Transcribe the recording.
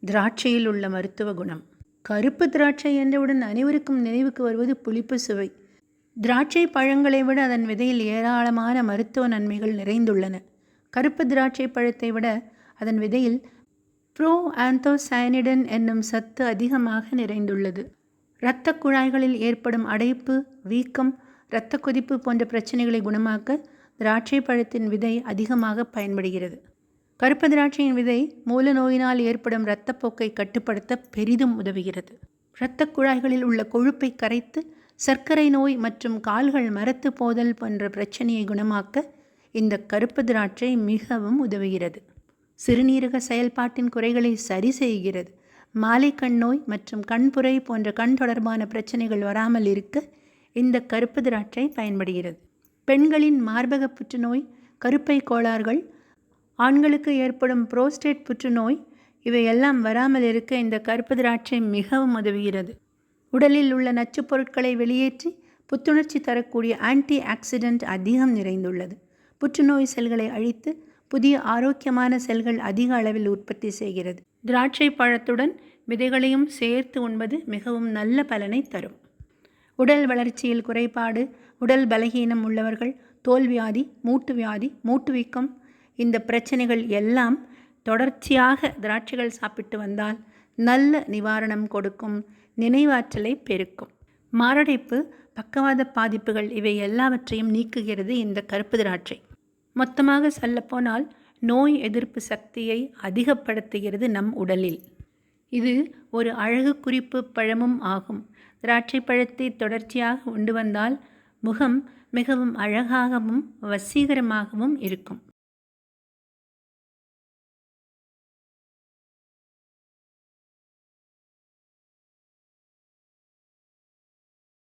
திராட்சையில் உள்ள மருத்துவ குணம். கருப்பு திராட்சை என்றவுடன் அனைவருக்கும் நினைவுக்கு வருவது புளிப்பு சுவை. திராட்சை பழங்களை விட அதன் விதையில் ஏராளமான மருத்துவ நன்மைகள் நிறைந்துள்ளன. கருப்பு திராட்சை பழத்தை விட அதன் விதையில் ப்ரோ ஆந்தோசயனிடன் என்னும் சத்து அதிகமாக நிறைந்துள்ளது. இரத்த குழாய்களில் ஏற்படும் அடைப்பு, வீக்கம், இரத்த கொதிப்பு போன்ற பிரச்சனைகளை குணமாக்க திராட்சை பழத்தின் விதை அதிகமாக பயன்படுகிறது. கருப்பு திராட்சையின் விதை மூல நோயினால் ஏற்படும் இரத்தப்போக்கை கட்டுப்படுத்த பெரிதும் உதவுகிறது. இரத்த குழாய்களில் உள்ள கொழுப்பை கரைத்து சர்க்கரை நோய் மற்றும் கால்கள் மரத்து போதல் போன்ற பிரச்சனையை குணமாக்க இந்த கருப்பு திராட்சை மிகவும் உதவுகிறது. சிறுநீரக செயல்பாட்டின் குறைகளை சரி செய்கிறது. மாலை கண் நோய் மற்றும் கண்புரை போன்ற கண் தொடர்பான பிரச்சனைகள் வராமல் இருக்க இந்த கருப்பு திராட்சை பயன்படுகிறது. பெண்களின் மார்பக புற்றுநோய், கருப்பை கோளாறுகள், ஆண்களுக்கு ஏற்படும் புரோஸ்டேட் புற்றுநோய் இவையெல்லாம் வராமல் இருக்க இந்த கருப்பு திராட்சை மிகவும் உதவுகிறது. உடலில் உள்ள நச்சுப் பொருட்களை வெளியேற்றி புத்துணர்ச்சி தரக்கூடிய ஆன்டி ஆக்சிடென்ட் அதிகம் நிறைந்துள்ளது. புற்றுநோய் செல்களை அழித்து புதிய ஆரோக்கியமான செல்கள் அதிக அளவில் உற்பத்தி செய்கிறது. திராட்சை பழத்துடன் விதைகளையும் சேர்த்து உண்பது மிகவும் நல்ல பலனை தரும். உடல் வளர்ச்சியில் குறைபாடு, உடல் பலகீனம் உள்ளவர்கள், தோல்வியாதி, மூட்டு வியாதி, மூட்டு வீக்கம் இந்த பிரச்சனைகள் எல்லாம் தொடர்ச்சியாக திராட்சைகள் சாப்பிட்டு வந்தால் நல்ல நிவாரணம் கொடுக்கும், நினைவாற்றலை பெருக்கும். மாரடைப்பு, பக்கவாத பாதிப்புகள் இவை எல்லாவற்றையும் நீக்குகிறது இந்த கருப்பு திராட்சை. மொத்தமாக சொல்லப்போனால் நோய் எதிர்ப்பு சக்தியை அதிகப்படுத்துகிறது நம் உடலில். இது ஒரு அழகு குறிப்பு பழமும் ஆகும். திராட்சை பழத்தை தொடர்ச்சியாக உண்டு வந்தால் முகம் மிகவும் அழகாகவும் வசீகரமாகவும் இருக்கும்.